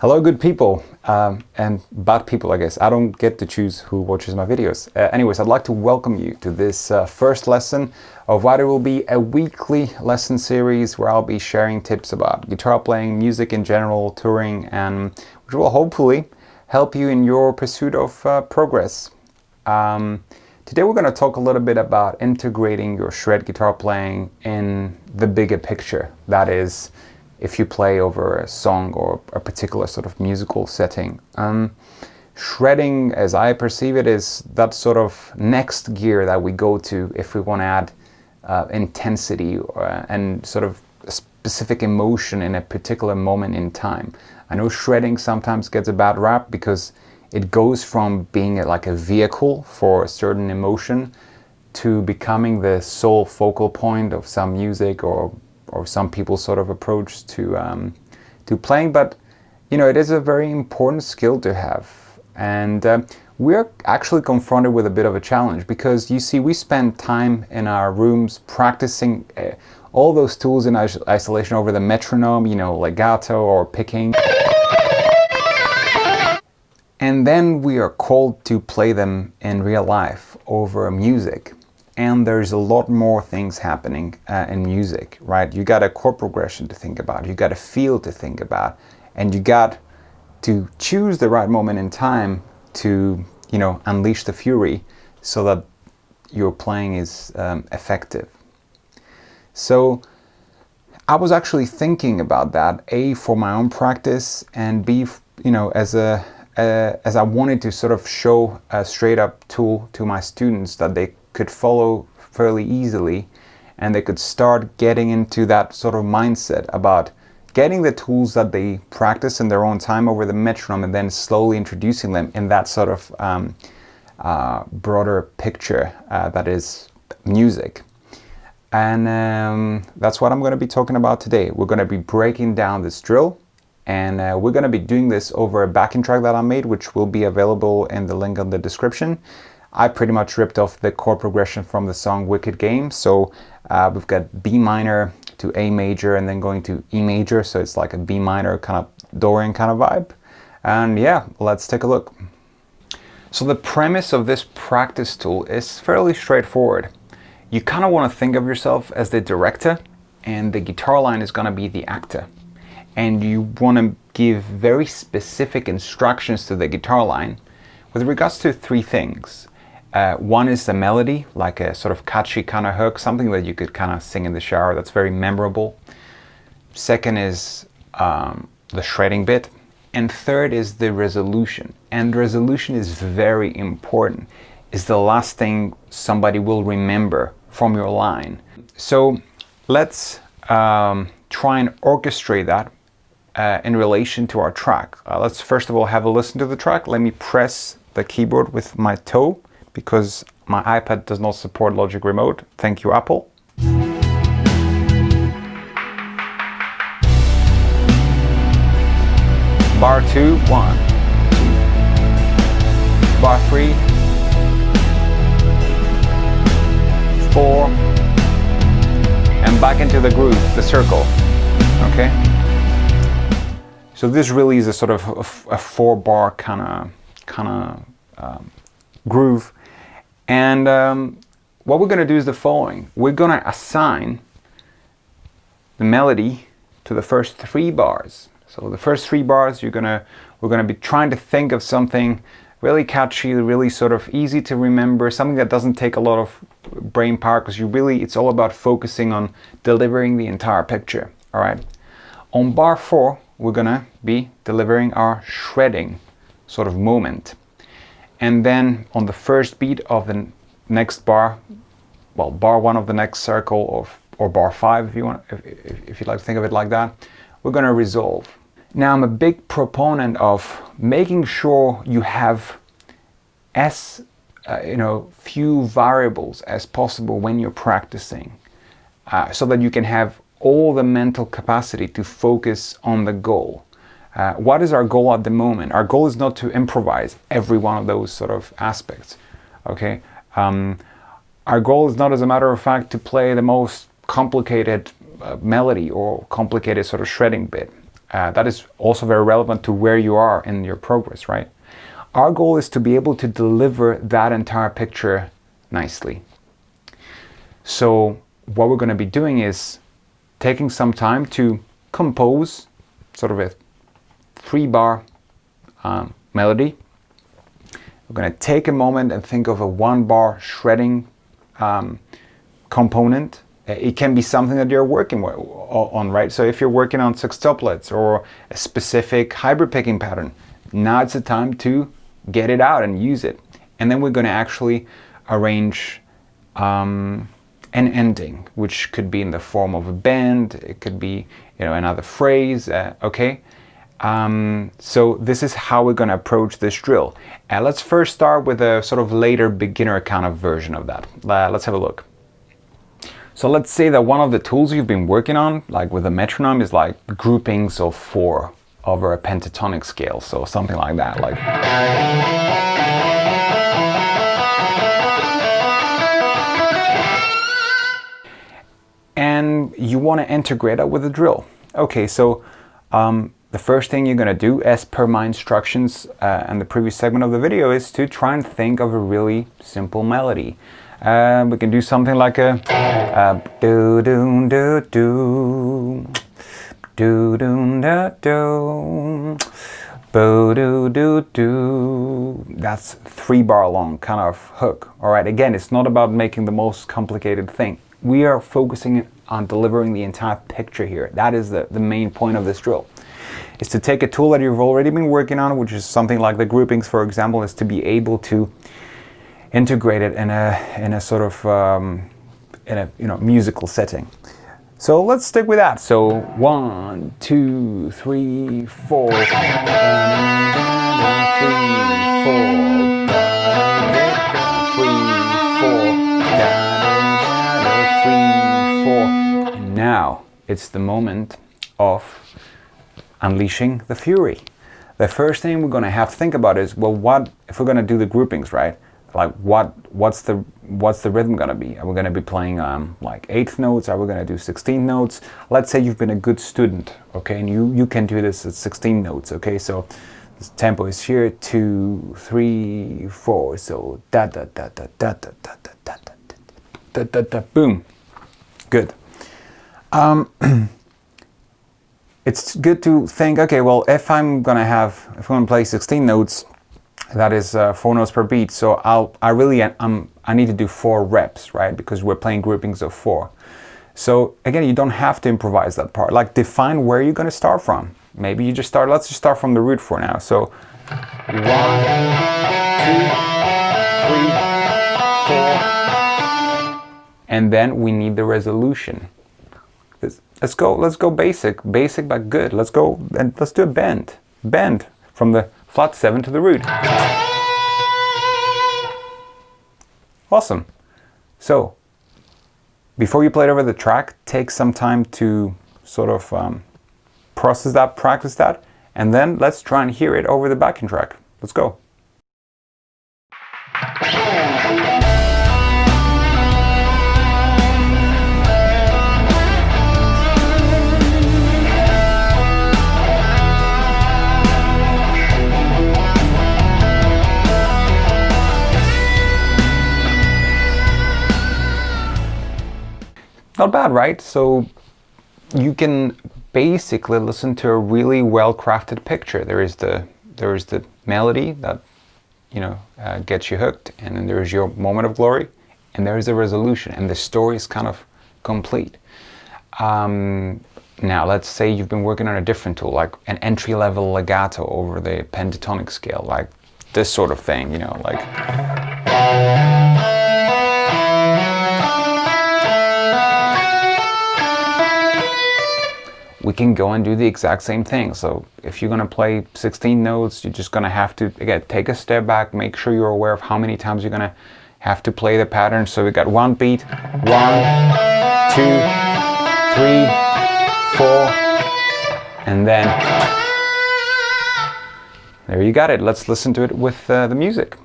Hello, good people, and bad people, I guess. I don't get to choose who watches my videos. Anyways, I'd like to welcome you to this first lesson of what it will be a weekly lesson series where I'll be sharing tips about guitar playing, music in general, touring, and which will hopefully help you in your pursuit of progress. Today we're going to talk a little bit about integrating your shred guitar playing in the bigger picture. That is, if you play over a song or a particular sort of musical setting. Shredding, as I perceive it, is that sort of next gear that we go to if we want to add intensity and sort of specific emotion in a particular moment in time. I know shredding sometimes gets a bad rap because it goes from being like a vehicle for a certain emotion to becoming the sole focal point of some music or some people's sort of approach to playing. But you know, it is a very important skill to have, and we're actually confronted with a bit of a challenge because you see, we spend time in our rooms practicing all those tools in isolation over the metronome, you know, legato or picking, and then we are called to play them in real life over music. And there's a lot more things happening in music, right? You got a chord progression to think about, you got a feel to think about, and you got to choose the right moment in time to, you know, unleash the fury so that your playing is effective. So I was actually thinking about that, A, for my own practice, and B, you know, as I wanted to sort of show a straight up tool to my students that they could follow fairly easily, and they could start getting into that sort of mindset about getting the tools that they practice in their own time over the metronome and then slowly introducing them in that sort of broader picture that is music. And that's what I'm going to be talking about today. We're going to be breaking down this drill, and we're going to be doing this over a backing track that I made, which will be available in the link in the description. I pretty much ripped off the chord progression from the song Wicked Game. So we've got B minor to A major and then going to E major. So it's like a B minor kind of Dorian kind of vibe. And yeah, let's take a look. So the premise of this practice tool is fairly straightforward. You kind of want to think of yourself as the director, and the guitar line is going to be the actor. And you want to give very specific instructions to the guitar line with regards to three things. One is the melody, like a sort of catchy kind of hook, something that you could kind of sing in the shower that's very memorable. Second is the shredding bit. And third is the resolution. And resolution is very important. It's the last thing somebody will remember from your line. So let's try and orchestrate that in relation to our track. Let's first of all have a listen to the track. Let me press the keyboard with my toe, because my iPad does not support Logic Remote. Thank you, Apple. Bar 2, 1, 2. Bar 3, 4, and back into the groove, the circle, okay? So this really is a sort of a 4-bar kind of groove. And what we're going to do is the following. We're going to assign the melody to the first 3 bars. So the first 3 bars, we're going to be trying to think of something really catchy, really sort of easy to remember, something that doesn't take a lot of brain power, because it's all about focusing on delivering the entire picture. All right. On bar 4, we're going to be delivering our shredding sort of moment. And then on the first beat of the next bar, well, bar 1 of the next circle, or bar 5 if you want, if you'd like to think of it like that, we're going to resolve. Now, I'm a big proponent of making sure you have as few variables as possible when you're practicing, so that you can have all the mental capacity to focus on the goal. What is our goal at the moment? Our goal is not to improvise every one of those sort of aspects, okay? Our goal is not, as a matter of fact, to play the most complicated melody or complicated sort of shredding bit. That is also very relevant to where you are in your progress, right? Our goal is to be able to deliver that entire picture nicely. So what we're going to be doing is taking some time to compose sort of a 3-bar melody. We're going to take a moment and think of a 1-bar shredding component. It can be something that you're working on, right? So if you're working on sextuplets or a specific hybrid picking pattern, now it's the time to get it out and use it. And then we're going to actually arrange an ending, which could be in the form of a bend. It could be, another phrase. Okay. So this is how we're going to approach this drill. And let's first start with a sort of later beginner kind of version of that. Let's have a look. So let's say that one of the tools you've been working on, like with a metronome, is like groupings of 4 over a pentatonic scale. So something like that, like. And you want to integrate that with a drill. Okay, so the first thing you're going to do, as per my instructions and the previous segment of the video, is to try and think of a really simple melody. We can do something like a do do do do do do do do bo do do do. That's 3-bar long kind of hook. All right. Again, it's not about making the most complicated thing. We are focusing on delivering the entire picture here. That is the main point of this drill. Is to take a tool that you've already been working on, which is something like the groupings, for example, is to be able to integrate it in a sort of musical setting. So let's stick with that. So 1, 2, 3, 4, 3, 4, and now it's the moment of unleashing the fury. The first thing we're going to have to think about is, well, what if we're going to do the groupings, right? Like what's the rhythm going to be? Are we going to be playing like 8th notes? Are we going to do 16 notes? Let's say you've been a good student, okay, and you can do this at 16 notes, okay? So the tempo is here, 2, 3, 4. So da da da da da da da da da da da da. Boom. Good. It's good to think, okay, well, if I'm gonna play 16 notes, that is 4 notes per beat. So I need to do 4 reps, right? Because we're playing groupings of 4. So again, you don't have to improvise that part. Like, define where you're gonna start from. Maybe you just start. Let's just start from the root for now. So 1, 2, 3, 4, and then we need the resolution. Let's go basic but good. Let's go and let's do a bend from the flat 7 to the root. Awesome. So before you play it over the track, take some time to sort of process that, practice that, and then let's try and hear it over the backing track. Let's go. Not bad, right? So you can basically listen to a really well-crafted picture. There is the melody that gets you hooked, and then there is your moment of glory, and there is a resolution, and the story is kind of complete. Now, let's say you've been working on a different tool, like an entry-level legato over the pentatonic scale, like this sort of thing, like. We can go and do the exact same thing. So if you're gonna play 16 notes, you're just gonna have to, again, take a step back, make sure you're aware of how many times you're gonna have to play the pattern. So we got 1 beat, 1, 2, 3, 4, and then there you got it. Let's listen to it with the music.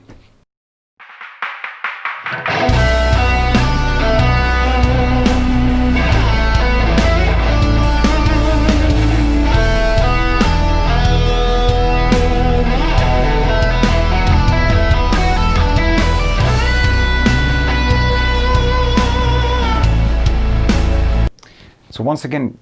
So once again,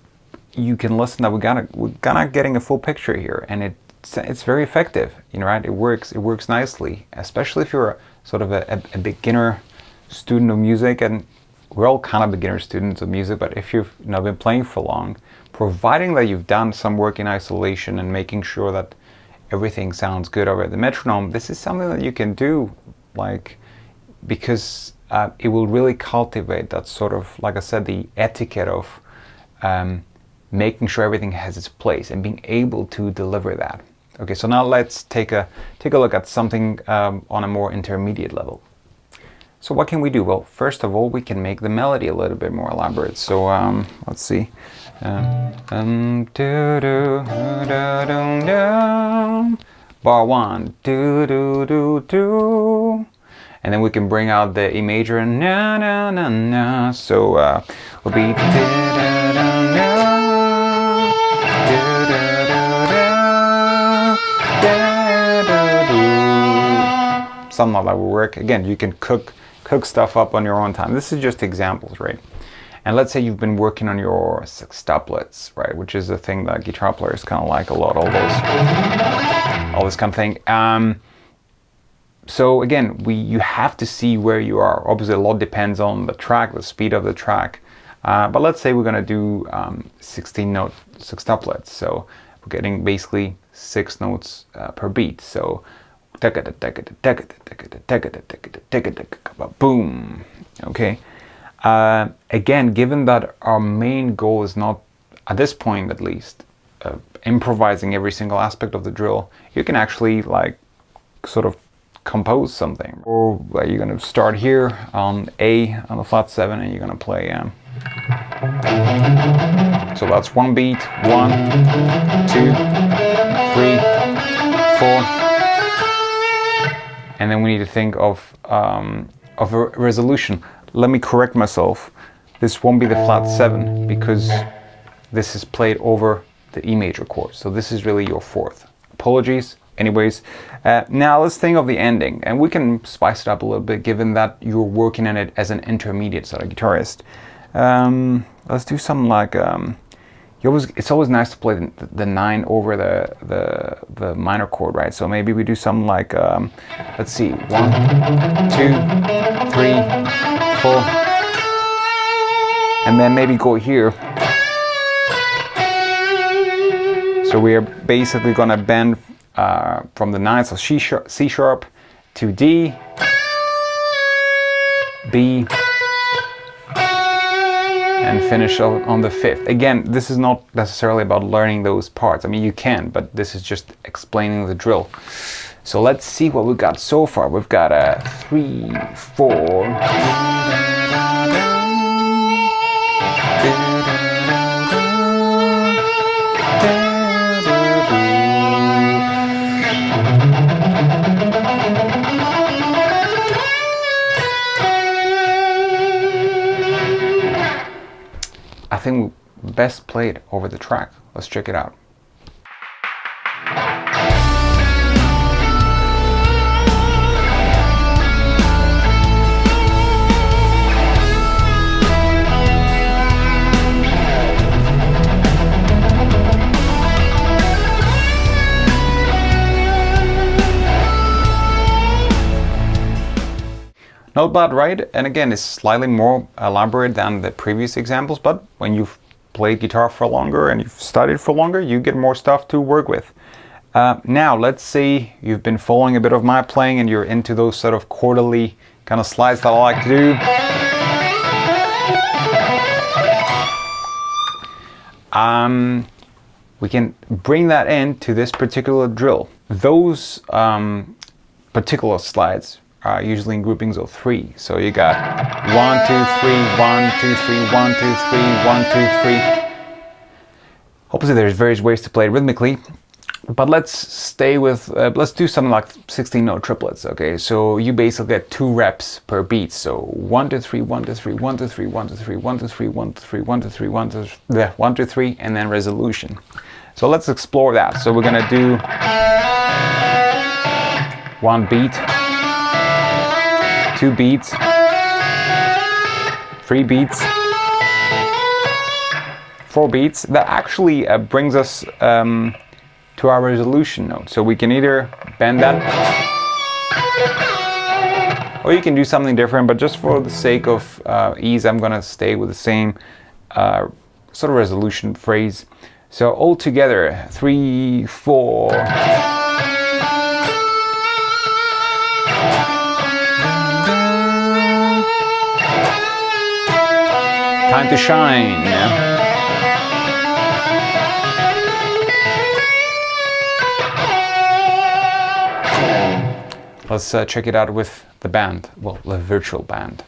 you can listen that we're gonna getting a full picture here, and it's very effective, you know, right? It works nicely, especially if you're sort of a beginner student of music, and we're all kind of beginner students of music, but if you've been playing for long, providing that you've done some work in isolation and making sure that everything sounds good over the metronome, this is something that you can do, like, because it will really cultivate that sort of, like I said, the etiquette of making sure everything has its place and being able to deliver that. Okay, so now let's take a look at something on a more intermediate level. So what can we do? Well, first of all, we can make the melody a little bit more elaborate. So let's see. Bar 1, do do do do, and then we can bring out the E major, na na na na. So we'll be something like that will work. Again, you can cook stuff up on your own time. This is just examples, right? And let's say you've been working on your sextuplets, right? Which is a thing that guitar players kind of like a lot, all this kind of thing. So again, you have to see where you are. Obviously, a lot depends on the track, the speed of the track. But let's say we're gonna do 16-note sextuplets. So we're getting basically 6 notes per beat. So boom. Okay. Again, given that our main goal is not, at this point at least, improvising every single aspect of the drill, you can actually like sort of compose something. Or you're going to start here on A on the flat 7, and you're going to play so that's one beat, 1, 2, 3, 4, and then we need to think of a resolution. Let me correct myself. This won't be the flat 7 because this is played over the E major chord. So this is really your 4th. Apologies. Anyways, now let's think of the ending, and we can spice it up a little bit given that you're working on it as an intermediate sort of guitarist. Let's do something like it's always nice to play the 9 over the minor chord, right? So maybe we do something like let's see, 1, 2, 3, 4, and then maybe go here. So we are basically gonna bend from the 9, so C sharp to D, B, and finish on the 5th. Again, this is not necessarily about learning those parts. I mean, you can, but this is just explaining the drill. So let's see what we've got so far. We've got a 3, 4. I think best played over the track. Let's check it out. Not bad, right? And again, it's slightly more elaborate than the previous examples, but when you've played guitar for longer and you've studied for longer, you get more stuff to work with. Now, let's say you've been following a bit of my playing and you're into those sort of quarterly kind of slides that I like to do. We can bring that into this particular drill. Those particular slides are usually in groupings of 3. So you got 1, 2, 3, 1, 2, 3, 1, 2, 3, 1, 2, 3. Obviously there's various ways to play it rhythmically, but let's stay with, let's do something like 16-note triplets, okay? So you basically get 2 reps per beat. So 1, 2, 3, 1, 2, 3, 1, 2, 3, 1, 2, 3, 1, 2, 3, 1, 2, 3, 1, 2, 3, 1, 2, 1, 2, 3, and then resolution. So let's explore that. So we're gonna do 1 beat, 2 beats, 3 beats, 4 beats. That actually brings us to our resolution note. So we can either bend that, or you can do something different, but just for the sake of ease, I'm gonna stay with the same sort of resolution phrase. So all together, 3, 4. Time to shine. Let's check it out with the band, well, the virtual band.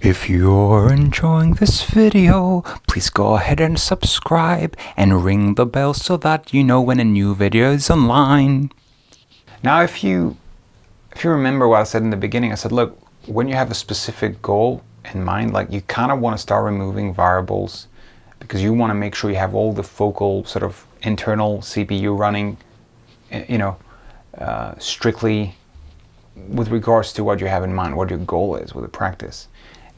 If you're enjoying this video, please go ahead and subscribe and ring the bell so that you know when a new video is online. Now, if you remember what I said in the beginning, I said, look, when you have a specific goal in mind, like you kind of want to start removing variables because you want to make sure you have all the focal sort of internal CPU running, strictly with regards to what you have in mind, what your goal is with the practice.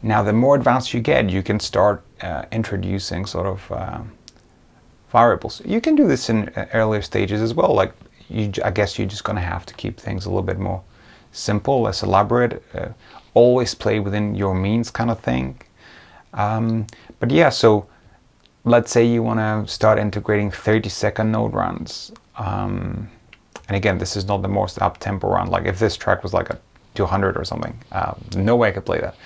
Now, the more advanced you get, you can start introducing sort of variables. You can do this in earlier stages as well. Like, I guess you're just going to have to keep things a little bit more simple, less elaborate. Always play within your means, kind of thing. But yeah, so let's say you want to start integrating 30-second note runs. And again, this is not the most up-tempo run. Like if this track was like a 200 or something, no way I could play that.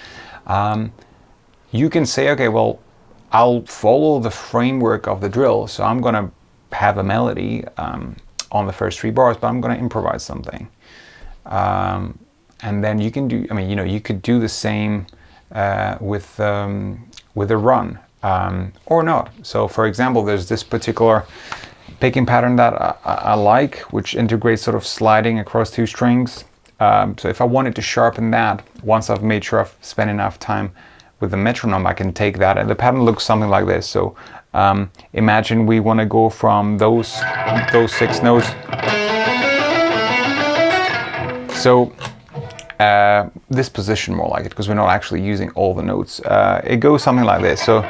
You can say, okay, well, I'll follow the framework of the drill. So I'm going to have a melody on the first 3 bars, but I'm going to improvise something. And then you can do, you could do the same with a run or not. So for example, there's this particular picking pattern that I like, which integrates sort of sliding across 2 strings. So if I wanted to sharpen that, once I've made sure I've spent enough time with the metronome, I can take that, and the pattern looks something like this. So imagine we want to go from those 6 notes. So this position more like it, because we're not actually using all the notes. It goes something like this. So,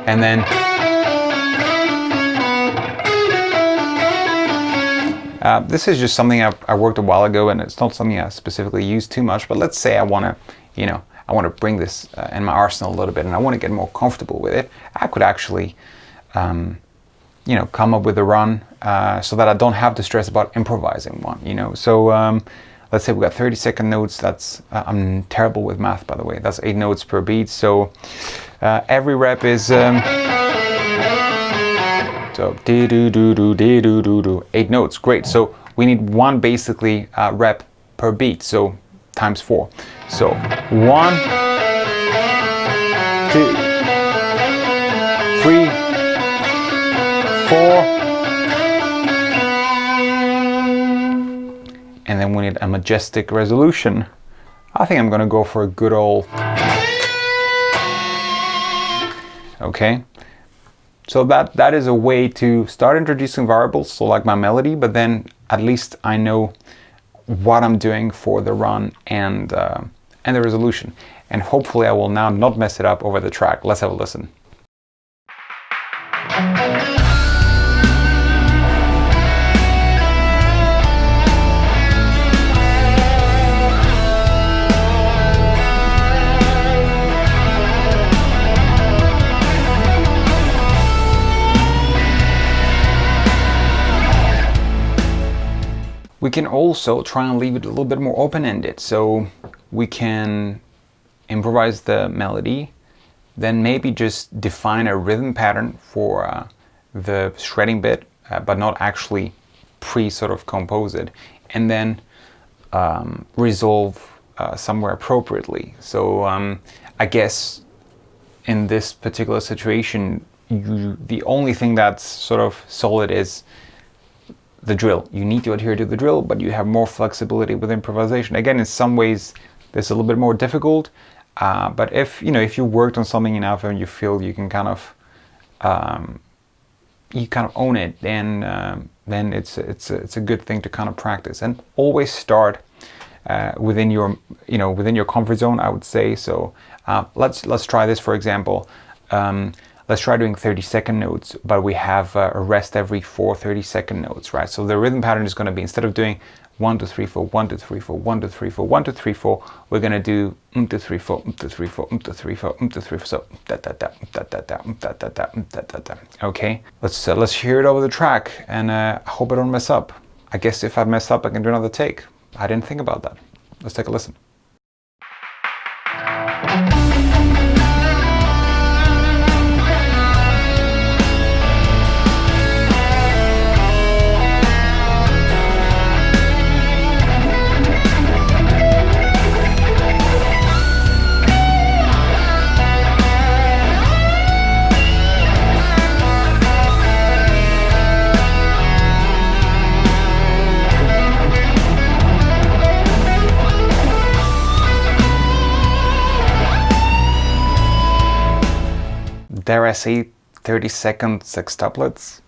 and then this is just something I worked a while ago, and it's not something I specifically use too much. But let's say I want to bring this in my arsenal a little bit, and I want to get more comfortable with it. I could actually, come up with a run so that I don't have to stress about improvising one. So let's say we got 30-second notes. That's I'm terrible with math, by the way. That's 8 notes per beat. So every rep is. So do do do do do do do do 8 notes, great. So we need 1 basically rep per beat, so times 4. So 1, 2, 3, 4, and then we need a majestic resolution. I think I'm gonna go for a good old. Okay. So that is a way to start introducing variables, so like my melody, but then at least I know what I'm doing for the run and the resolution. And hopefully I will now not mess it up over the track. Let's have a listen. We can also try and leave it a little bit more open-ended. So we can improvise the melody, then maybe just define a rhythm pattern for the shredding bit, but not actually sort of compose it, and then resolve somewhere appropriately. So I guess in this particular situation, the only thing that's sort of solid is the drill. You need to adhere to the drill, but you have more flexibility with improvisation. Again, in some ways, this is a little bit more difficult. But if you worked on something enough and you feel you can kind of own it, then it's a good thing to kind of practice, and always start within your comfort zone, I would say. So let's try this, for example. Let's try doing 30-second notes, but we have a rest every 4 30-second notes, right? So the rhythm pattern is going to be, instead of doing 1 2 3 4 1 2 3 4 1 2 3 4 1 2 3 4, we're going to do 1 2 3 4 1 2 3 4 1 2 3 4 1 2 3 4. So da da da da da da da da da da da da. Okay, let's hear it over the track, and I hope I don't mess up. I guess if I mess up, I can do another take. I didn't think about that. Let's take a listen. Dare I say 30-second sextuplets?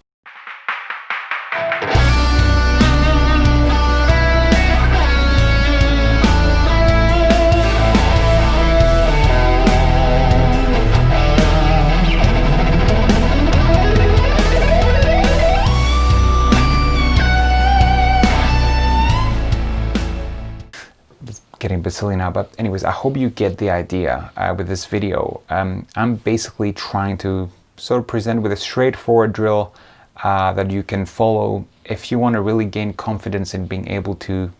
Getting a bit silly now, but anyways, I hope you get the idea with this video. I'm basically trying to sort of present with a straightforward drill that you can follow if you want to really gain confidence in being able to,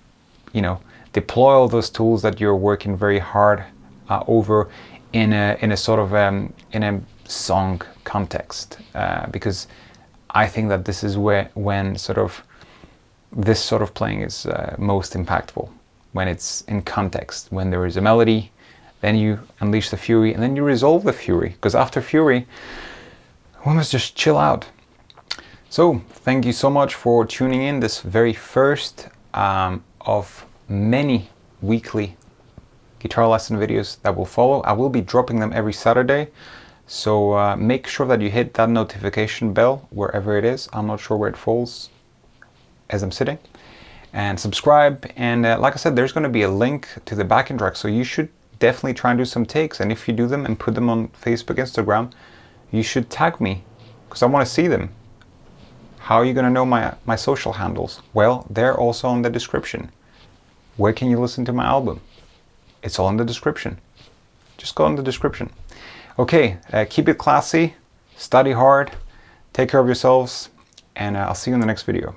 deploy all those tools that you're working very hard over in a sort of in a song context, because I think that this is when sort of this sort of playing is most impactful. When it's in context, when there is a melody, then you unleash the fury, and then you resolve the fury, because after fury, we must just chill out. So thank you so much for tuning in this very first of many weekly guitar lesson videos that will follow. I will be dropping them every Saturday, so make sure that you hit that notification bell wherever it is. I'm not sure where it falls as I'm sitting. And subscribe, and like I said, there's going to be a link to the backing track, so you should definitely try and do some takes, and if you do them and put them on Facebook, Instagram, you should tag me, because I want to see them. How are you going to know my social handles? Well, they're also in the description. Where can you listen to my album? It's all in the description. Just go in the description. Okay, keep it classy, study hard, take care of yourselves, and I'll see you in the next video.